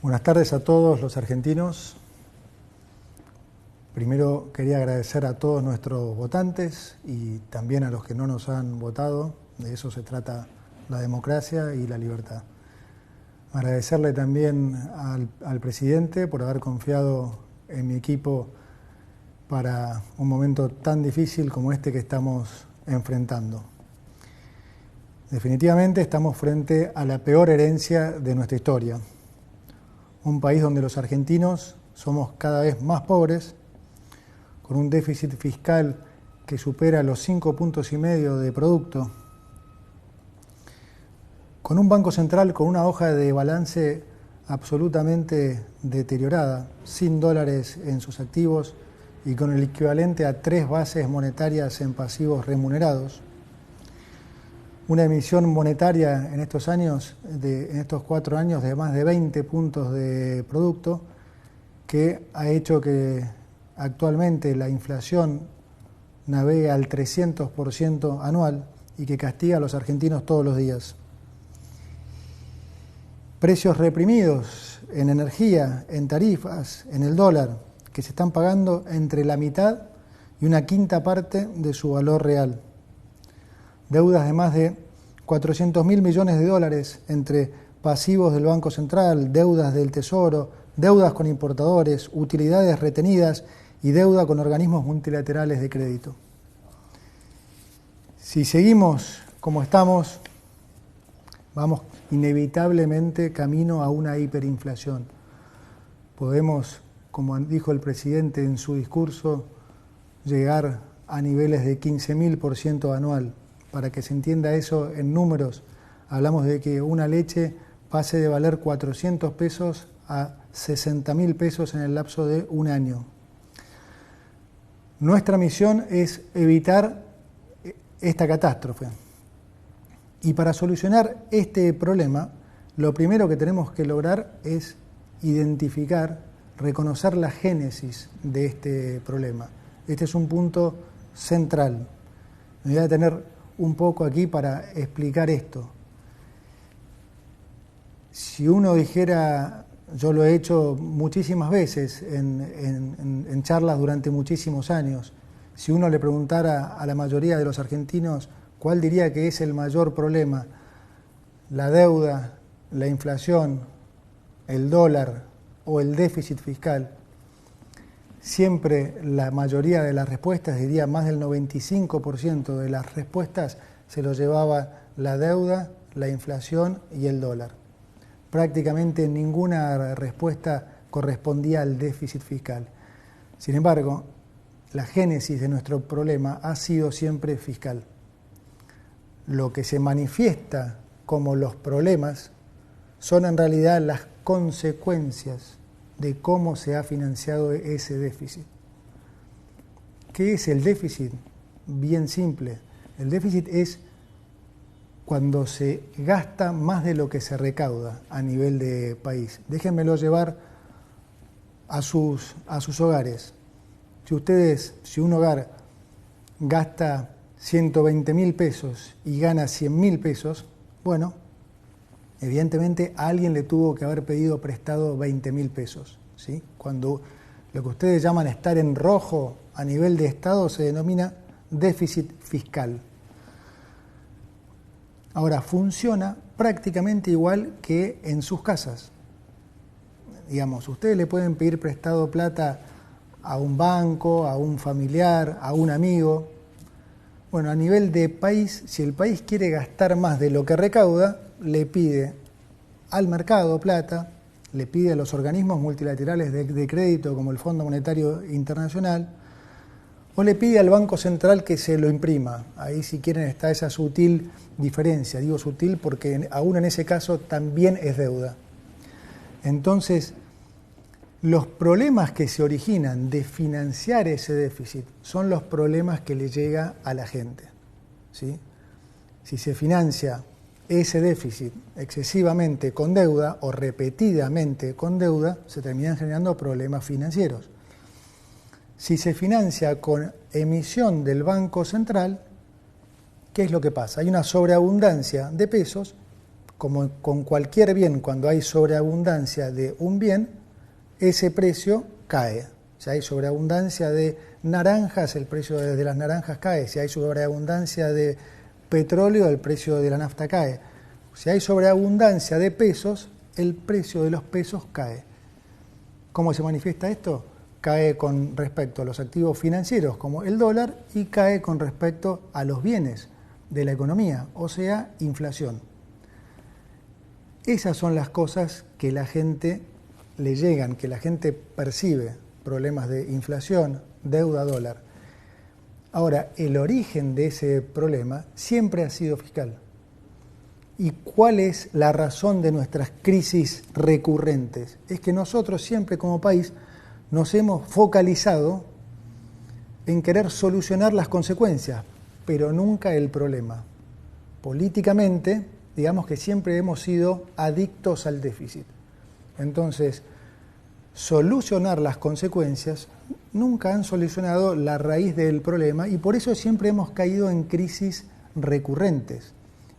Buenas tardes a todos los argentinos. Primero quería agradecer a todos nuestros votantes y también a los que no nos han votado. De eso se trata la democracia y la libertad. Agradecerle también al presidente por haber confiado en mi equipo para un momento tan difícil como este que estamos enfrentando. Definitivamente estamos frente a la peor herencia de nuestra historia. Un país donde los argentinos somos cada vez más pobres, con un déficit fiscal que supera los 5,5 puntos de producto, con un Banco Central con una hoja de balance absolutamente deteriorada, sin dólares en sus activos y con el equivalente a 3 bases monetarias en pasivos remunerados. Una emisión monetaria en estos años, en estos 4 años, de más de 20 puntos de producto, que ha hecho que actualmente la inflación navegue al 300% anual y que castiga a los argentinos todos los días. Precios reprimidos en energía, en tarifas, en el dólar, que se están pagando entre la mitad y una quinta parte de su valor real. Deudas de más de 400.000 millones de dólares entre pasivos del Banco Central, deudas del Tesoro, deudas con importadores, utilidades retenidas y deuda con organismos multilaterales de crédito. Si seguimos como estamos, vamos inevitablemente camino a una hiperinflación. Podemos, como dijo el presidente en su discurso, llegar a niveles de 15.000% anual. Para que se entienda eso en números, hablamos de que una leche pase de valer 400 pesos a 60.000 pesos en el lapso de un año. Nuestra misión es evitar esta catástrofe. Y para solucionar este problema, lo primero que tenemos que lograr es identificar, reconocer la génesis de este problema. Este es un punto central. Me voy a detener un poco aquí para explicar esto. Si uno dijera, yo lo he hecho muchísimas veces en charlas durante muchísimos años, si uno le preguntara a la mayoría de los argentinos cuál diría que es el mayor problema, la deuda, la inflación, el dólar o el déficit fiscal, siempre la mayoría de las respuestas, diría más del 95% de las respuestas, se lo llevaba la deuda, la inflación y el dólar. Prácticamente ninguna respuesta correspondía al déficit fiscal. Sin embargo, la génesis de nuestro problema ha sido siempre fiscal. Lo que se manifiesta como los problemas son en realidad las consecuencias de cómo se ha financiado ese déficit. ¿Qué es el déficit? Bien simple. El déficit es cuando se gasta más de lo que se recauda a nivel de país. Déjenmelo llevar a sus hogares. Si un hogar gasta 120.000 pesos y gana 100.000 pesos, bueno, evidentemente a alguien le tuvo que haber pedido prestado 20.000 pesos, ¿sí? Cuando lo que ustedes llaman estar en rojo a nivel de Estado se denomina déficit fiscal. Ahora, funciona prácticamente igual que en sus casas. Digamos, ustedes le pueden pedir prestado plata a un banco, a un familiar, a un amigo. Bueno, a nivel de país, si el país quiere gastar más de lo que recauda, le pide al mercado plata, le pide a los organismos multilaterales de crédito como el Fondo Monetario Internacional, o le pide al Banco Central que se lo imprima. Ahí, si quieren, está esa sutil diferencia. Digo sutil porque aún en ese caso también es deuda. Entonces, los problemas que se originan de financiar ese déficit son los problemas que le llega a la gente, ¿sí? Si se financia ese déficit excesivamente con deuda o repetidamente con deuda, se terminan generando problemas financieros. Si se financia con emisión del Banco Central, ¿qué es lo que pasa? Hay una sobreabundancia de pesos como con cualquier bien, cuando hay sobreabundancia de un bien, ese precio cae. Si hay sobreabundancia de naranjas, el precio de las naranjas cae. Si hay sobreabundancia de petróleo, el precio de la nafta cae. Si hay sobreabundancia de pesos, el precio de los pesos cae. ¿Cómo se manifiesta esto? Cae con respecto a los activos financieros, como el dólar, y cae con respecto a los bienes de la economía, o sea, inflación. Esas son las cosas que la gente le llegan, que la gente percibe, problemas de inflación, deuda, dólar. Ahora, el origen de ese problema siempre ha sido fiscal. ¿Y cuál es la razón de nuestras crisis recurrentes? Es que nosotros siempre como país nos hemos focalizado en querer solucionar las consecuencias, pero nunca el problema. Políticamente, digamos que siempre hemos sido adictos al déficit. Entonces, solucionar las consecuencias nunca han solucionado la raíz del problema y por eso siempre hemos caído en crisis recurrentes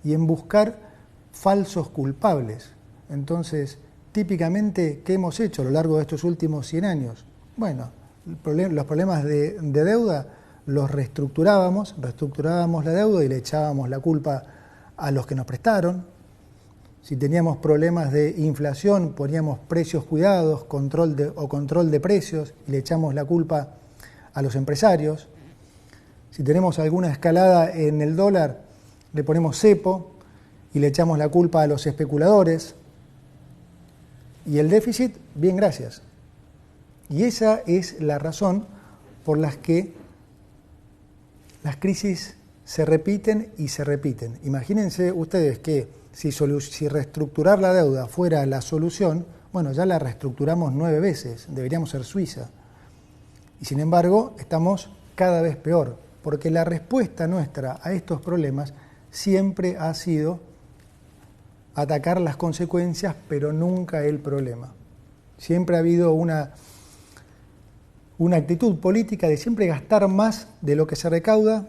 y en buscar falsos culpables. Entonces, típicamente, ¿qué hemos hecho a lo largo de estos últimos 100 años? Bueno, los problemas de deuda los reestructurábamos la deuda y le echábamos la culpa a los que nos prestaron. Si teníamos problemas de inflación, poníamos precios cuidados, control de precios y le echamos la culpa a los empresarios. Si tenemos alguna escalada en el dólar, le ponemos cepo y le echamos la culpa a los especuladores. Y el déficit, bien, gracias. Y esa es la razón por la que las crisis se repiten y se repiten. Imagínense ustedes que si reestructurar la deuda fuera la solución, bueno, ya la reestructuramos 9 veces, deberíamos ser Suiza. Y sin embargo, estamos cada vez peor, porque la respuesta nuestra a estos problemas siempre ha sido atacar las consecuencias, pero nunca el problema. Siempre ha habido una actitud política de siempre gastar más de lo que se recauda,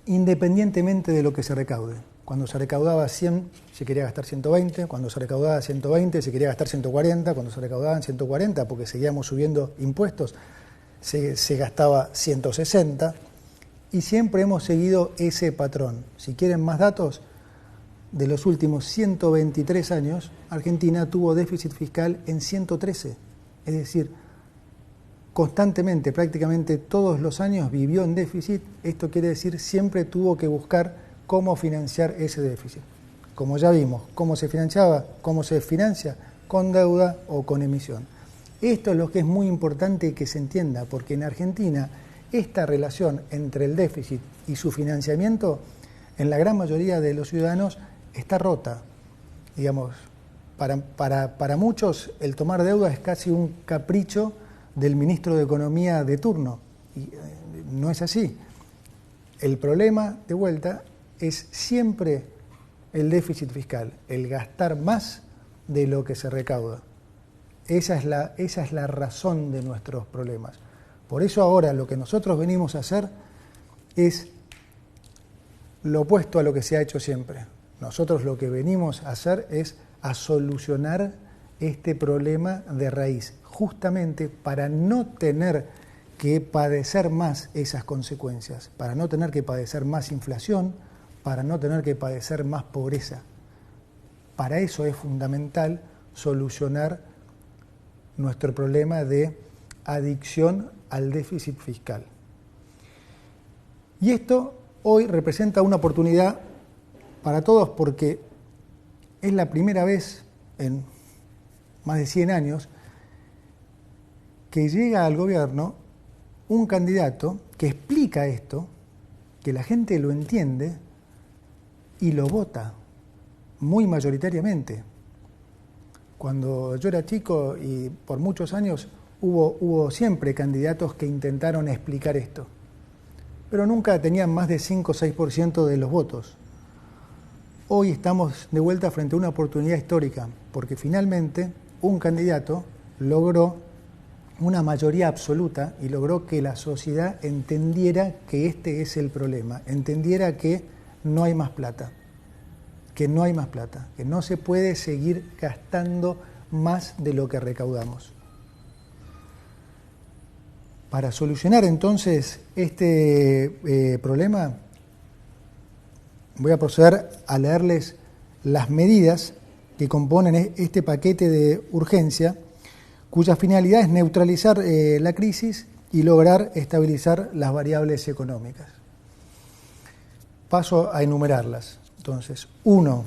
independientemente de lo que se recaude. Cuando se recaudaba 100, se quería gastar 120, cuando se recaudaba 120, se quería gastar 140, cuando se recaudaban 140, porque seguíamos subiendo impuestos, se gastaba 160, y siempre hemos seguido ese patrón. Si quieren más datos, de los últimos 123 años, Argentina tuvo déficit fiscal en 113, es decir, constantemente, prácticamente todos los años vivió en déficit. Esto quiere decir siempre tuvo que buscar cómo financiar ese déficit. Como ya vimos, cómo se financiaba, cómo se financia, con deuda o con emisión. Esto es lo que es muy importante que se entienda, porque en Argentina esta relación entre el déficit y su financiamiento, en la gran mayoría de los ciudadanos, está rota. Digamos, para muchos el tomar deuda es casi un capricho del ministro de Economía de turno, y no es así. El problema, de vuelta, es siempre el déficit fiscal, el gastar más de lo que se recauda. Esa es la razón de nuestros problemas. Por eso ahora lo que nosotros venimos a hacer es lo opuesto a lo que se ha hecho siempre. Nosotros lo que venimos a hacer es a solucionar este problema de raíz, justamente para no tener que padecer más esas consecuencias, para no tener que padecer más inflación, para no tener que padecer más pobreza. Para eso es fundamental solucionar nuestro problema de adicción al déficit fiscal. Y esto hoy representa una oportunidad para todos porque es la primera vez en más de 100 años que llega al gobierno un candidato que explica esto, que la gente lo entiende y lo vota muy mayoritariamente. Cuando yo era chico y por muchos años hubo siempre candidatos que intentaron explicar esto, pero nunca tenían más de 5 o 6% de los votos. Hoy estamos de vuelta frente a una oportunidad histórica, porque finalmente un candidato logró una mayoría absoluta y logró que la sociedad entendiera que este es el problema, entendiera que no hay más plata. que no hay más plata, que no se puede seguir gastando más de lo que recaudamos. Para solucionar entonces este problema, voy a proceder a leerles las medidas que componen este paquete de urgencia, cuya finalidad es neutralizar la crisis y lograr estabilizar las variables económicas. Paso a enumerarlas. Entonces, 1.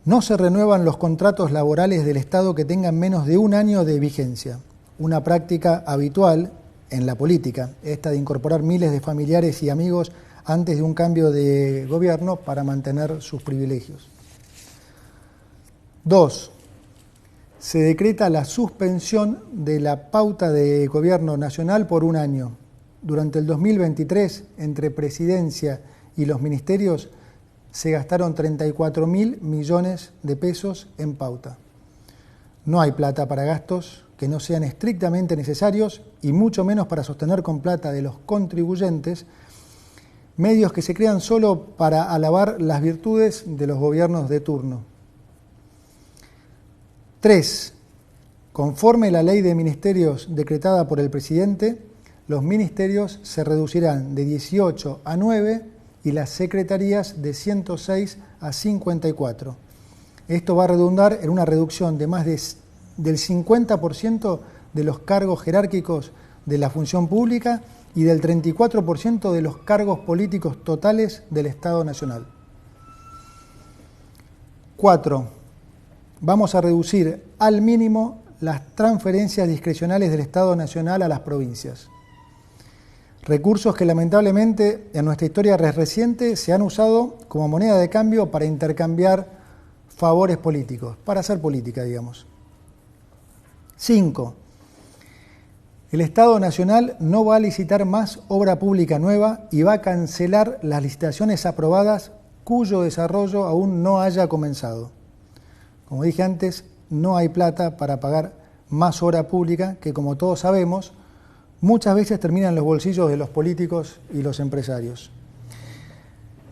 No se renuevan los contratos laborales del Estado que tengan menos de un año de vigencia. Una práctica habitual en la política, esta de incorporar miles de familiares y amigos antes de un cambio de gobierno para mantener sus privilegios. 2. Se decreta la suspensión de la pauta de gobierno nacional por un año. Durante el 2023, entre Presidencia y los ministerios, se gastaron 34.000 millones de pesos en pauta. No hay plata para gastos que no sean estrictamente necesarios y mucho menos para sostener con plata de los contribuyentes medios que se crean solo para alabar las virtudes de los gobiernos de turno. 3. Conforme la ley de ministerios decretada por el presidente, los ministerios se reducirán de 18 a 9 y las secretarías de 106 a 54. Esto va a redundar en una reducción de más del 50% de los cargos jerárquicos de la función pública y del 34% de los cargos políticos totales del Estado Nacional. 4. Vamos a reducir al mínimo las transferencias discrecionales del Estado Nacional a las provincias. Recursos que lamentablemente en nuestra historia reciente se han usado como moneda de cambio para intercambiar favores políticos, para hacer política, digamos. 5. El Estado Nacional no va a licitar más obra pública nueva y va a cancelar las licitaciones aprobadas cuyo desarrollo aún no haya comenzado. Como dije antes, no hay plata para pagar más obra pública que, como todos sabemos, muchas veces termina en los bolsillos de los políticos y los empresarios.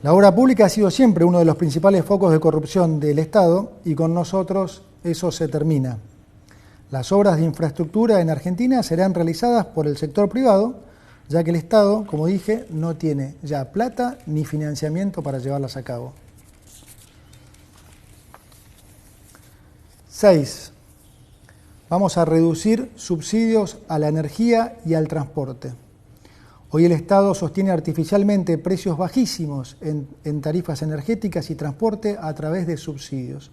La obra pública ha sido siempre uno de los principales focos de corrupción del Estado y con nosotros eso se termina. Las obras de infraestructura en Argentina serán realizadas por el sector privado, ya que el Estado, como dije, no tiene ya plata ni financiamiento para llevarlas a cabo. 6. Vamos a reducir subsidios a la energía y al transporte. Hoy el Estado sostiene artificialmente precios bajísimos en tarifas energéticas y transporte a través de subsidios.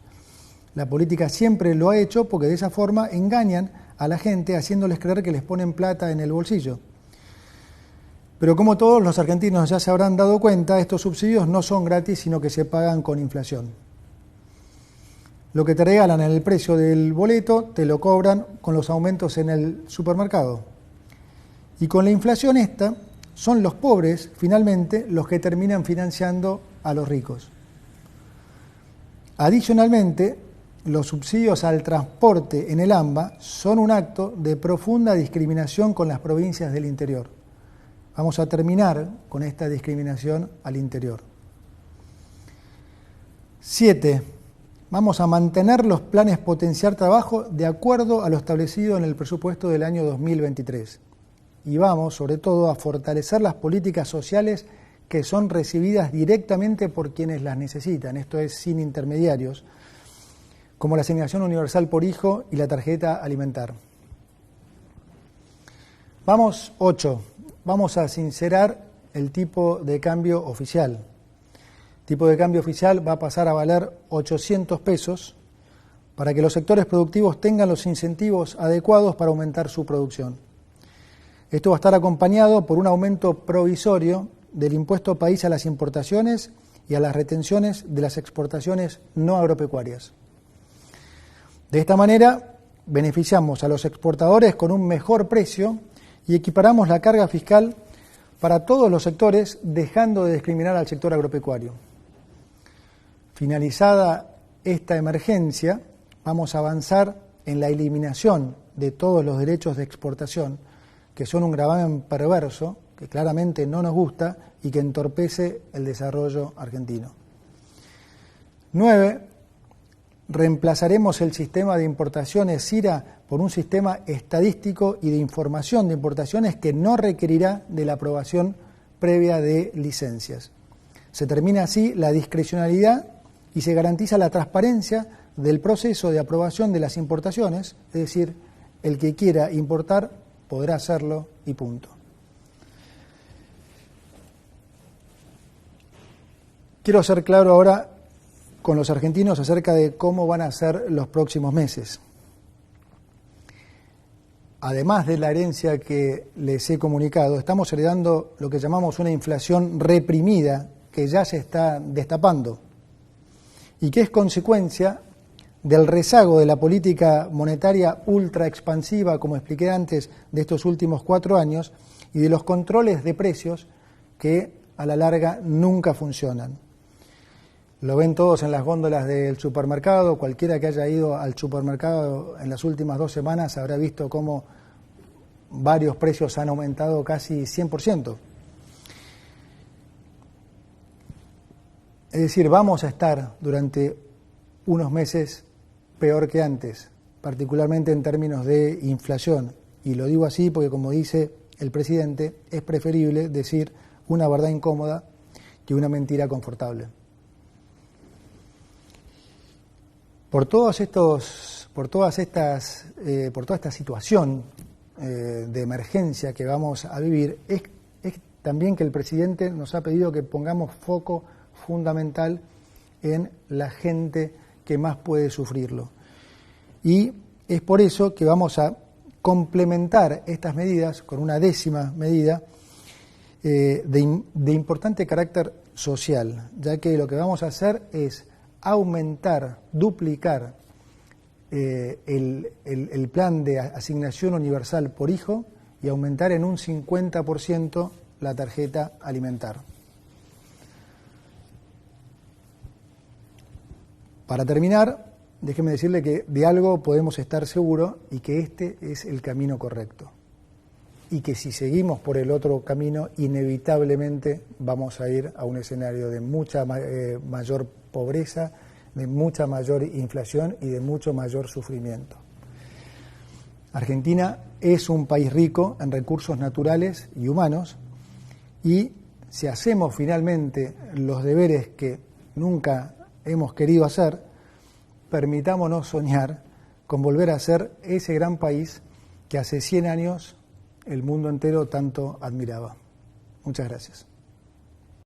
La política siempre lo ha hecho porque de esa forma engañan a la gente haciéndoles creer que les ponen plata en el bolsillo. Pero como todos los argentinos ya se habrán dado cuenta, estos subsidios no son gratis, sino que se pagan con inflación. Lo que te regalan en el precio del boleto te lo cobran con los aumentos en el supermercado. Y con la inflación esta, son los pobres, finalmente, los que terminan financiando a los ricos. Adicionalmente, los subsidios al transporte en el AMBA son un acto de profunda discriminación con las provincias del interior. Vamos a terminar con esta discriminación al interior. 7. Vamos a mantener los planes potenciar trabajo de acuerdo a lo establecido en el presupuesto del año 2023. Y vamos, sobre todo, a fortalecer las políticas sociales que son recibidas directamente por quienes las necesitan, esto es, sin intermediarios, como la asignación universal por hijo y la tarjeta alimentar. 8. Vamos a sincerar el tipo de cambio oficial. El tipo de cambio oficial va a pasar a valer 800 pesos para que los sectores productivos tengan los incentivos adecuados para aumentar su producción. Esto va a estar acompañado por un aumento provisorio del impuesto país a las importaciones y a las retenciones de las exportaciones no agropecuarias. De esta manera, beneficiamos a los exportadores con un mejor precio y equiparamos la carga fiscal para todos los sectores, dejando de discriminar al sector agropecuario. Finalizada esta emergencia, vamos a avanzar en la eliminación de todos los derechos de exportación, que son un gravamen perverso, que claramente no nos gusta y que entorpece el desarrollo argentino. 9. Reemplazaremos el sistema de importaciones SIRA por un sistema estadístico y de información de importaciones que no requerirá de la aprobación previa de licencias. Se termina así la discrecionalidad y se garantiza la transparencia del proceso de aprobación de las importaciones, es decir, el que quiera importar podrá hacerlo y punto. Quiero ser claro ahora con los argentinos acerca de cómo van a ser los próximos meses. Además de la herencia que les he comunicado, estamos heredando lo que llamamos una inflación reprimida que ya se está destapando y que es consecuencia del rezago de la política monetaria ultra expansiva, como expliqué antes, de estos últimos 4 años y de los controles de precios que a la larga nunca funcionan. Lo ven todos en las góndolas del supermercado. Cualquiera que haya ido al supermercado en las últimas 2 semanas habrá visto cómo varios precios han aumentado casi 100%. Es decir, vamos a estar durante unos meses peor que antes, particularmente en términos de inflación. Y lo digo así porque, como dice el presidente, es preferible decir una verdad incómoda que una mentira confortable. Por toda esta situación de emergencia que vamos a vivir, es también que el presidente nos ha pedido que pongamos foco fundamental en la gente que más puede sufrirlo. Y es por eso que vamos a complementar estas medidas con una 10ª medida de importante carácter social, ya que lo que vamos a hacer es aumentar, duplicar el plan de asignación universal por hijo y aumentar en un 50% la tarjeta alimentar. Para terminar, déjeme decirle que de algo podemos estar seguros y que este es el camino correcto. Y que si seguimos por el otro camino, inevitablemente vamos a ir a un escenario de mucha mayor pobreza, de mucha mayor inflación y de mucho mayor sufrimiento. Argentina es un país rico en recursos naturales y humanos y si hacemos finalmente los deberes que nunca hemos querido hacer, permitámonos soñar con volver a ser ese gran país que hace 100 años el mundo entero tanto admiraba. Muchas gracias.